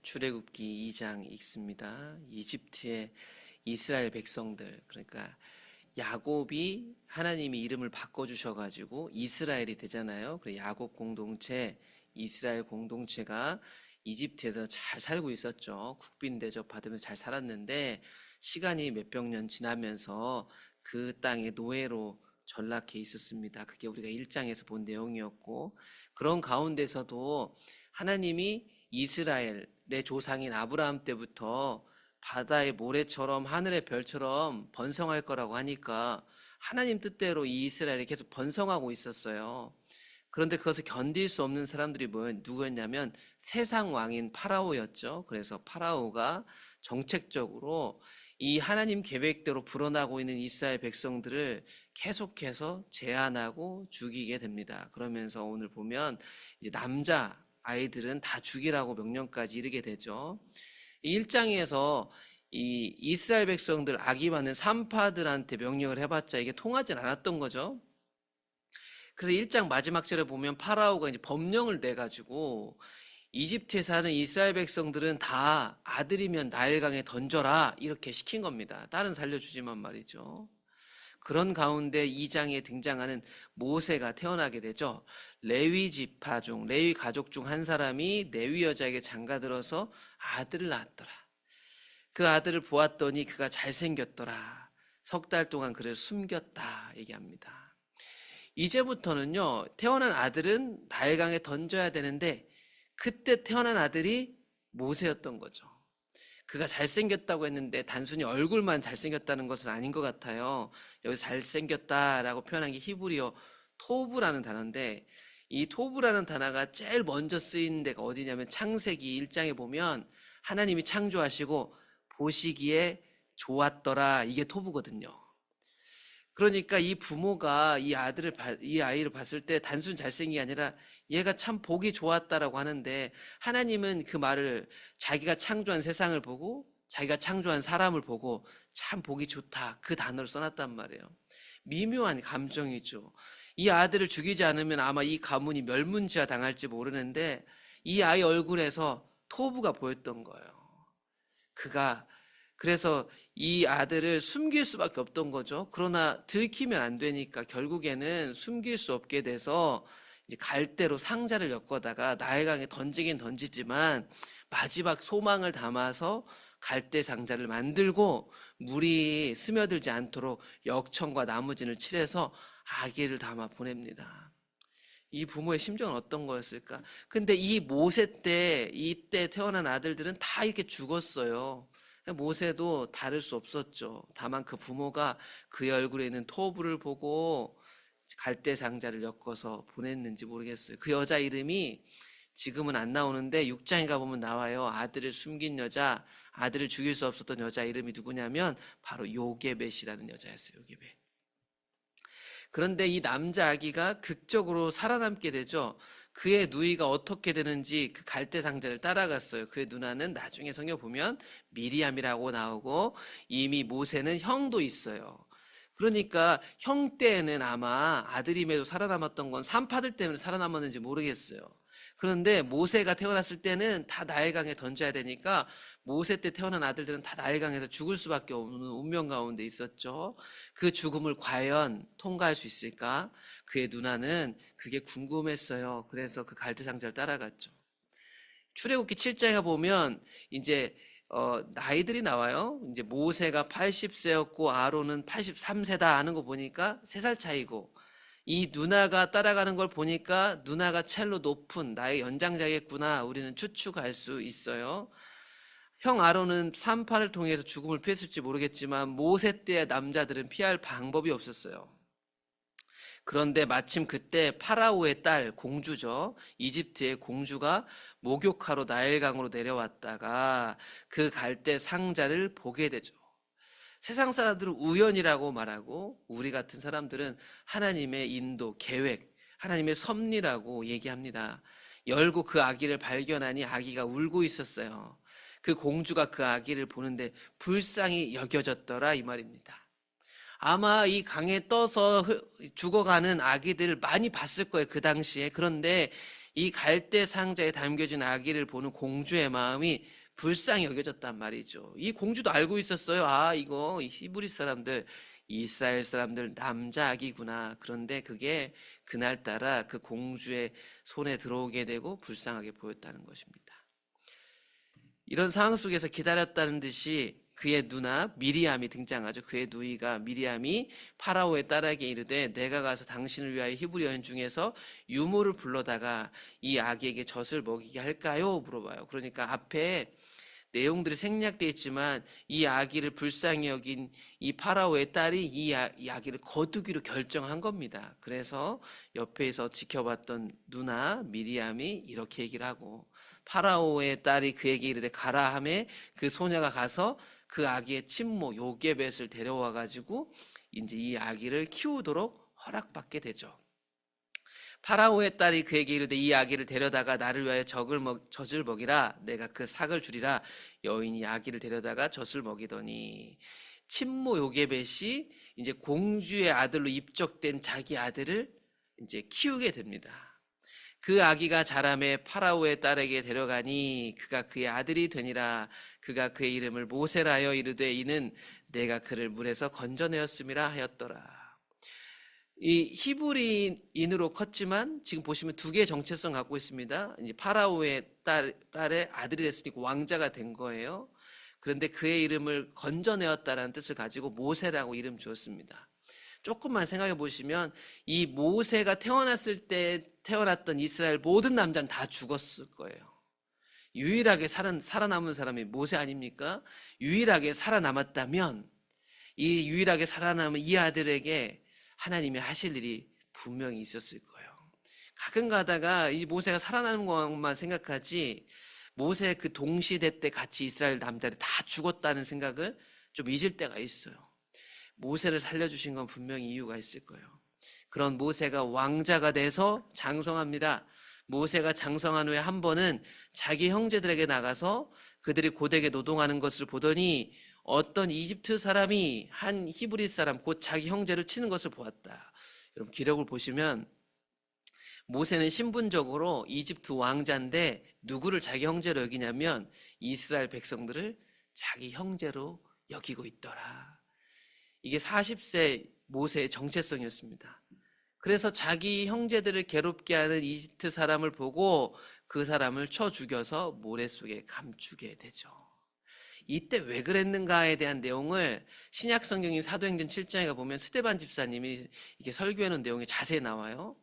출애굽기 2장 읽습니다. 이집트의 이스라엘 백성들, 그러니까 야곱이 하나님이 이름을 바꿔주셔가지고 이스라엘이 되잖아요. 그래서 야곱 공동체, 이스라엘 공동체가 이집트에서 잘 살고 있었죠. 국빈 대접 받으면서 잘 살았는데 시간이 몇백 년 지나면서 그 땅의 노예로 전락해 있었습니다. 그게 우리가 1장에서 본 내용이었고, 그런 가운데서도 하나님이 이스라엘의 조상인 아브라함 때부터 바다의 모래처럼 하늘의 별처럼 번성할 거라고 하니까 하나님 뜻대로 이 이스라엘이 계속 번성하고 있었어요. 그런데 그것을 견딜 수 없는 사람들이 누구였냐면 세상 왕인 파라오였죠. 그래서 파라오가 정책적으로 이 하나님 계획대로 불어나고 있는 이스라엘 백성들을 계속해서 제한하고 죽이게 됩니다. 그러면서 오늘 보면 이제 남자 아이들은 다 죽이라고 명령까지 이르게 되죠. 1장에서 이 이스라엘 백성들 아기 많은 산파들한테 명령을 해봤자 이게 통하진 않았던 거죠. 그래서 1장 마지막 절에 보면 파라오가 이제 법령을 내가지고 이집트에 사는 이스라엘 백성들은 다 아들이면 나일강에 던져라 이렇게 시킨 겁니다. 딸은 살려주지만 말이죠. 그런 가운데 2장에 등장하는 모세가 태어나게 되죠. 레위 지파 중, 레위 가족 중 한 사람이 레위 여자에게 장가들어서 아들을 낳았더라. 그 아들을 보았더니 그가 잘생겼더라. 석 달 동안 그를 숨겼다 얘기합니다. 이제부터는요, 태어난 아들은 나일강에 던져야 되는데 그때 태어난 아들이 모세였던 거죠. 그가 잘생겼다고 했는데 단순히 얼굴만 잘생겼다는 것은 아닌 것 같아요. 여기서 잘생겼다라고 표현한 게 히브리어 토브라는 단어인데, 이 토브라는 단어가 제일 먼저 쓰인 데가 어디냐면 창세기 1장에 보면 하나님이 창조하시고 보시기에 좋았더라, 이게 토브거든요. 그러니까 이 부모가 이 아이를 봤을 때 단순 잘생긴 게 아니라 얘가 참 보기 좋았다라고 하는데, 하나님은 그 말을 자기가 창조한 세상을 보고 자기가 창조한 사람을 보고 참 보기 좋다, 그 단어를 써놨단 말이에요. 미묘한 감정이죠. 이 아들을 죽이지 않으면 아마 이 가문이 멸문지화 당할지 모르는데 이 아이 얼굴에서 토부가 보였던 거예요. 그래서 이 아들을 숨길 수밖에 없던 거죠. 그러나 들키면 안 되니까 결국에는 숨길 수 없게 돼서 이제 갈대로 상자를 엮어다가 나일강에 던지긴 던지지만 마지막 소망을 담아서 갈대 상자를 만들고 물이 스며들지 않도록 역청과 나무진을 칠해서 아기를 담아 보냅니다. 이 부모의 심정은 어떤 거였을까? 근데 이 모세 때, 이때 태어난 아들들은 다 이렇게 죽었어요. 모세도 다를 수 없었죠. 다만 그 부모가 그의 얼굴에 있는 토부를 보고 갈대 상자를 엮어서 보냈는지 모르겠어요. 그 여자 이름이 지금은 안 나오는데 6장에 가보면 나와요. 아들을 숨긴 여자, 아들을 죽일 수 없었던 여자 이름이 누구냐면 바로 요게벳이라는 여자였어요. 요게벳. 그런데 이 남자 아기가 극적으로 살아남게 되죠. 그의 누이가 어떻게 되는지 그 갈대 상자를 따라갔어요. 그의 누나는 나중에 성경 보면 미리암이라고 나오고, 이미 모세는 형도 있어요. 그러니까 형 때는 아마 아들임에도 살아남았던 건 산파들 때문에 살아남았는지 모르겠어요. 그런데 모세가 태어났을 때는 다 나일강에 던져야 되니까 모세 때 태어난 아들들은 다 나일강에서 죽을 수밖에 없는 운명 가운데 있었죠. 그 죽음을 과연 통과할 수 있을까? 그의 누나는 그게 궁금했어요. 그래서 그 갈대 상자를 따라갔죠. 출애굽기 7장에 보면 이제 나이들이 나와요. 이제 모세가 80세였고 아론은 83세다 하는 거 보니까 3살 차이고, 이 누나가 따라가는 걸 보니까 누나가 첼로 높은 나의 연장자겠구나, 우리는 추측할 수 있어요. 형 아론은 산파를 통해서 죽음을 피했을지 모르겠지만 모세 때의 남자들은 피할 방법이 없었어요. 그런데 마침 그때 파라오의 딸, 공주죠, 이집트의 공주가 목욕하러 나일강으로 내려왔다가 그 갈대 상자를 보게 되죠. 세상 사람들은 우연이라고 말하고 우리 같은 사람들은 하나님의 인도, 계획, 하나님의 섭리라고 얘기합니다. 열고 그 아기를 발견하니 아기가 울고 있었어요. 그 공주가 그 아기를 보는데 불쌍히 여겨졌더라, 이 말입니다. 아마 이 강에 떠서 죽어가는 아기들 많이 봤을 거예요, 그 당시에. 그런데 이 갈대 상자에 담겨진 아기를 보는 공주의 마음이 불쌍히 여겨졌단 말이죠. 이 공주도 알고 있었어요. 아, 이거 히브리 사람들, 이스라엘 사람들 남자 아기구나. 그런데 그게 그날따라 그 공주의 손에 들어오게 되고 불쌍하게 보였다는 것입니다. 이런 상황 속에서 기다렸다는 듯이 그의 누나 미리암이 등장하죠. 그의 누이가 미리암이 파라오의 딸에게 이르되 내가 가서 당신을 위하여 히브리 여인 중에서 유모를 불러다가 이 아기에게 젖을 먹이게 할까요? 물어봐요. 그러니까 앞에 내용들이 생략되어 있지만 이 아기를 불쌍히 여긴 이 파라오의 딸이 이 아기를 거두기로 결정한 겁니다. 그래서 옆에서 지켜봤던 누나 미리암이 이렇게 얘기를 하고 파라오의 딸이 그에게 이르되 가라 하매 그 소녀가 가서 그 아기의 친모 요게벳을 데려와 가지고 이제 이 아기를 키우도록 허락받게 되죠. 파라오의 딸이 그에게 이르되 이 아기를 데려다가 나를 위하여 젖을 먹이라 내가 그 삭을 주리라. 여인이 아기를 데려다가 젖을 먹이더니 친모 요게벳이 이제 공주의 아들로 입적된 자기 아들을 이제 키우게 됩니다. 그 아기가 자라매 파라오의 딸에게 데려가니 그가 그의 아들이 되니라. 그가 그의 이름을 모세라 하여 이르되 이는 내가 그를 물에서 건져내었음이라 하였더라. 이 히브리인으로 컸지만 지금 보시면 두 개의 정체성 갖고 있습니다. 이제 파라오의 딸의 아들이 됐으니까 왕자가 된 거예요. 그런데 그의 이름을 건져내었다라는 뜻을 가지고 모세라고 이름 주었습니다. 조금만 생각해 보시면 이 모세가 태어났을 때 태어났던 이스라엘 모든 남자는 다 죽었을 거예요. 유일하게 살아남은 사람이 모세 아닙니까? 유일하게 살아남았다면 이 유일하게 살아남은 이 아들에게 하나님이 하실 일이 분명히 있었을 거예요. 가끔 가다가 이 모세가 살아나는 것만 생각하지 모세 그 동시대 때 같이 이스라엘 남자들이 다 죽었다는 생각을 좀 잊을 때가 있어요. 모세를 살려주신 건 분명히 이유가 있을 거예요. 그런 모세가 왕자가 돼서 장성합니다. 모세가 장성한 후에 한 번은 자기 형제들에게 나가서 그들이 고되게 노동하는 것을 보더니 어떤 이집트 사람이 한 히브리 사람 곧 자기 형제를 치는 것을 보았다. 여러분 기록을 보시면 모세는 신분적으로 이집트 왕자인데 누구를 자기 형제로 여기냐면 이스라엘 백성들을 자기 형제로 여기고 있더라. 이게 40세 모세의 정체성이었습니다. 그래서 자기 형제들을 괴롭게 하는 이집트 사람을 보고 그 사람을 쳐 죽여서 모래 속에 감추게 되죠. 이때 왜 그랬는가에 대한 내용을 신약 성경인 사도행전 7장에 보면 스데반 집사님이 이게 설교해 놓은 내용이 자세히 나와요.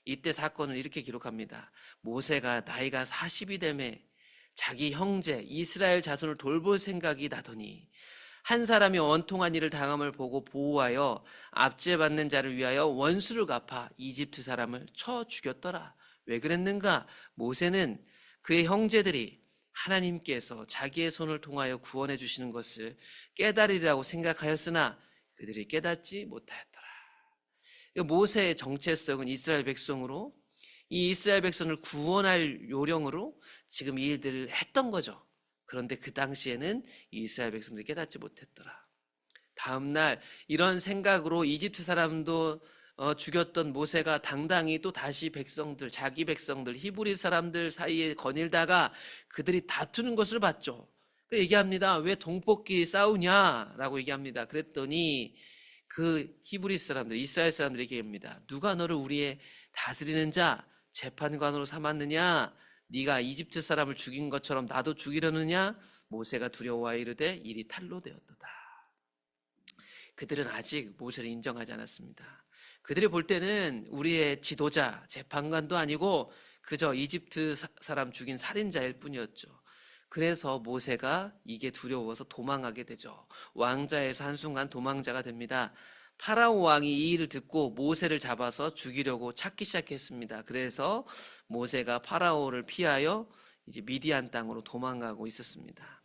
이때 사건을 이렇게 기록합니다. 모세가 나이가 40이 되매 자기 형제 이스라엘 자손을 돌볼 생각이 나더니 한 사람이 원통한 일을 당함을 보고 보호하여 압제받는 자를 위하여 원수를 갚아 이집트 사람을 쳐 죽였더라. 왜 그랬는가? 모세는 그의 형제들이 하나님께서 자기의 손을 통하여 구원해 주시는 것을 깨달으리라고 생각하였으나 그들이 깨닫지 못하였더라. 모세의 정체성은 이스라엘 백성으로 이 이스라엘 백성을 구원할 요령으로 지금 이 일들을 했던 거죠. 그런데 그 당시에는 이스라엘 백성들이 깨닫지 못했더라. 다음날 이런 생각으로 이집트 사람도 죽였던 모세가 당당히 또 다시 백성들, 자기 백성들, 히브리 사람들 사이에 거닐다가 그들이 다투는 것을 봤죠. 그 얘기합니다. 왜 동포끼리 싸우냐라고 얘기합니다. 그랬더니 그 히브리 사람들, 이스라엘 사람들이 얘기합니다. 누가 너를 우리의 다스리는 자, 재판관으로 삼았느냐? 네가 이집트 사람을 죽인 것처럼 나도 죽이려느냐? 모세가 두려워하여 이르되 일이 탈로 되었도다. 그들은 아직 모세를 인정하지 않았습니다. 그들이 볼 때는 우리의 지도자, 재판관도 아니고 그저 이집트 사람 죽인 살인자일 뿐이었죠. 그래서 모세가 이게 두려워서 도망하게 되죠. 왕자에서 한순간 도망자가 됩니다. 파라오 왕이 이 일을 듣고 모세를 잡아서 죽이려고 찾기 시작했습니다. 그래서 모세가 파라오를 피하여 이제 미디안 땅으로 도망가고 있었습니다.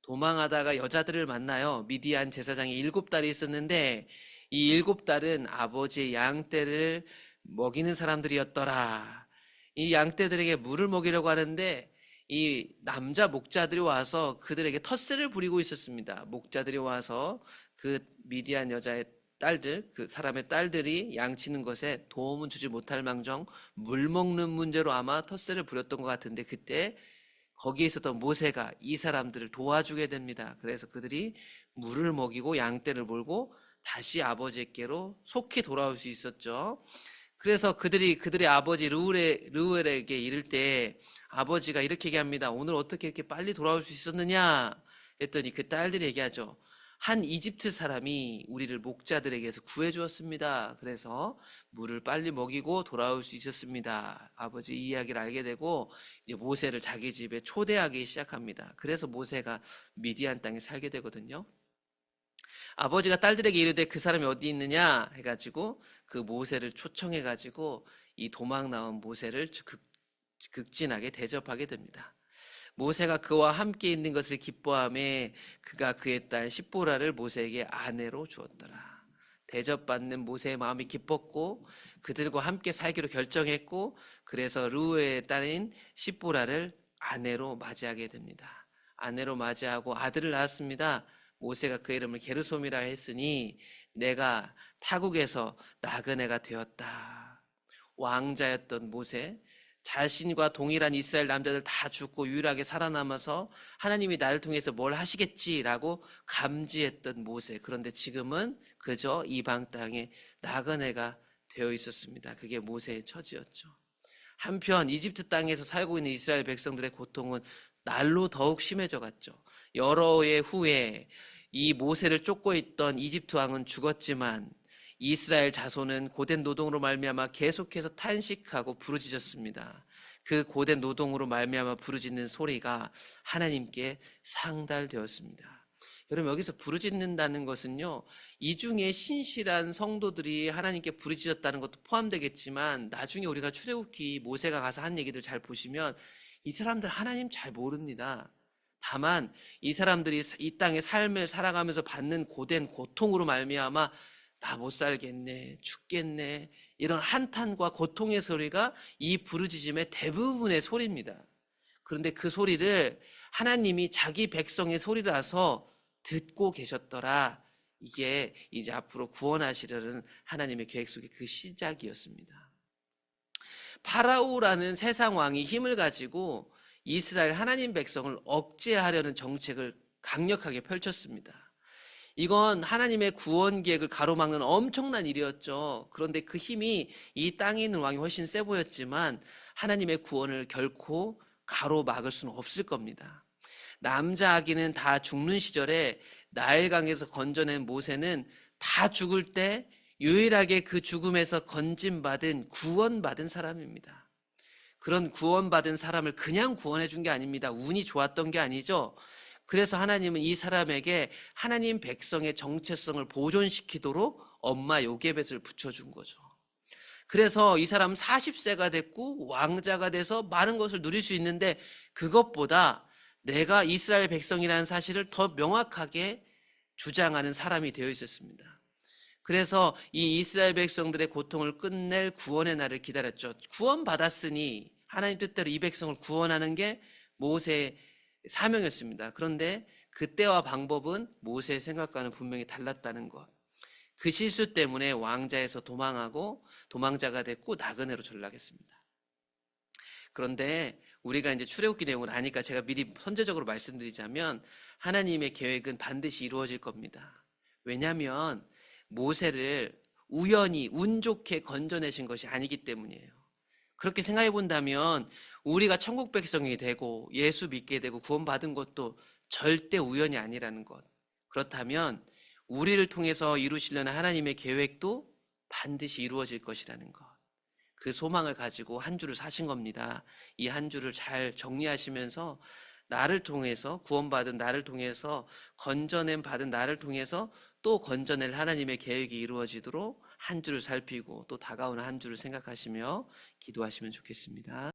도망하다가 여자들을 만나요. 미디안 제사장이 7딸이 있었는데 이 7딸은 아버지의 양떼를 먹이는 사람들이었더라. 이 양떼들에게 물을 먹이려고 하는데 이 남자 목자들이 와서 그들에게 텃세를 부리고 있었습니다. 목자들이 와서 그 미디안 여자의 딸들, 그 사람의 딸들이 양치는 것에 도움은 주지 못할 망정 물 먹는 문제로 아마 텃세를 부렸던 것 같은데, 그때 거기에 있었던 모세가 이 사람들을 도와주게 됩니다. 그래서 그들이 물을 먹이고 양떼를 몰고 다시 아버지께로 속히 돌아올 수 있었죠. 그래서 그들의 아버지 르우엘에게 이를 때 아버지가 이렇게 얘기합니다. 오늘 어떻게 이렇게 빨리 돌아올 수 있었느냐 했더니 그 딸들이 얘기하죠. 한 이집트 사람이 우리를 목자들에게서 구해 주었습니다. 그래서 물을 빨리 먹이고 돌아올 수 있었습니다. 아버지 이 이야기를 알게 되고 이제 모세를 자기 집에 초대하기 시작합니다. 그래서 모세가 미디안 땅에 살게 되거든요. 아버지가 딸들에게 이르되 그 사람이 어디 있느냐 해가지고 그 모세를 초청해가지고 이 도망 나온 모세를 극진하게 대접하게 됩니다. 모세가 그와 함께 있는 것을 기뻐하며 그가 그의 딸 십보라를 모세에게 아내로 주었더라. 대접받는 모세의 마음이 기뻤고 그들과 함께 살기로 결정했고, 그래서 르우의 딸인 십보라를 아내로 맞이하게 됩니다. 아내로 맞이하고 아들을 낳았습니다. 모세가 그 이름을 게르솜이라 했으니 내가 타국에서 나그네가 되었다. 왕자였던 모세, 자신과 동일한 이스라엘 남자들 다 죽고 유일하게 살아남아서 하나님이 나를 통해서 뭘 하시겠지라고 감지했던 모세, 그런데 지금은 그저 이방 땅에 나그네가 되어 있었습니다. 그게 모세의 처지였죠. 한편 이집트 땅에서 살고 있는 이스라엘 백성들의 고통은 날로 더욱 심해져 갔죠. 여러 해 후에 이 모세를 쫓고 있던 이집트 왕은 죽었지만 이스라엘 자손은 고된 노동으로 말미암아 계속해서 탄식하고 부르짖었습니다. 그 고된 노동으로 말미암아 부르짖는 소리가 하나님께 상달되었습니다. 여러분, 여기서 부르짖는다는 것은요, 이 중에 신실한 성도들이 하나님께 부르짖었다는 것도 포함되겠지만, 나중에 우리가 출애굽기 모세가 가서 한 얘기들 잘 보시면 이 사람들 하나님 잘 모릅니다. 다만 이 사람들이 이 땅의 삶을 살아가면서 받는 고된 고통으로 말미암아 나 못 살겠네, 죽겠네, 이런 한탄과 고통의 소리가 이 부르짖음의 대부분의 소리입니다. 그런데 그 소리를 하나님이 자기 백성의 소리라서 듣고 계셨더라. 이게 이제 앞으로 구원하시려는 하나님의 계획 속의 그 시작이었습니다. 파라오라는 세상 왕이 힘을 가지고 이스라엘 하나님 백성을 억제하려는 정책을 강력하게 펼쳤습니다. 이건 하나님의 구원 계획을 가로막는 엄청난 일이었죠. 그런데 그 힘이 이 땅에 있는 왕이 훨씬 세 보였지만 하나님의 구원을 결코 가로막을 수는 없을 겁니다. 남자 아기는 다 죽는 시절에 나일강에서 건져낸 모세는 다 죽을 때 유일하게 그 죽음에서 건진받은 구원받은 사람입니다. 그런 구원받은 사람을 그냥 구원해 준 게 아닙니다. 운이 좋았던 게 아니죠. 그래서 하나님은 이 사람에게 하나님 백성의 정체성을 보존시키도록 엄마 요게벳을 붙여준 거죠. 그래서 이 사람 40세가 됐고 왕자가 돼서 많은 것을 누릴 수 있는데, 그것보다 내가 이스라엘 백성이라는 사실을 더 명확하게 주장하는 사람이 되어 있었습니다. 그래서 이 이스라엘 백성들의 고통을 끝낼 구원의 날을 기다렸죠. 구원받았으니 하나님 뜻대로 이 백성을 구원하는 게 모세의 사명이었습니다. 그런데 그때와 방법은 모세의 생각과는 분명히 달랐다는 것. 그 실수 때문에 왕자에서 도망하고 도망자가 됐고 나그네로 전락했습니다. 그런데 우리가 이제 출애굽기 내용을 아니까 제가 미리 선제적으로 말씀드리자면 하나님의 계획은 반드시 이루어질 겁니다. 왜냐하면 모세를 우연히 운 좋게 건져내신 것이 아니기 때문이에요. 그렇게 생각해 본다면 우리가 천국 백성이 되고 예수 믿게 되고 구원받은 것도 절대 우연이 아니라는 것. 그렇다면 우리를 통해서 이루시려는 하나님의 계획도 반드시 이루어질 것이라는 것. 그 소망을 가지고 한 주를 사신 겁니다. 이 한 주를 잘 정리하시면서 나를 통해서 구원받은 나를 통해서 건져냄 받은 나를 통해서 또 건져낼 하나님의 계획이 이루어지도록 한 주를 살피고 또 다가오는 한 주를 생각하시며 기도하시면 좋겠습니다.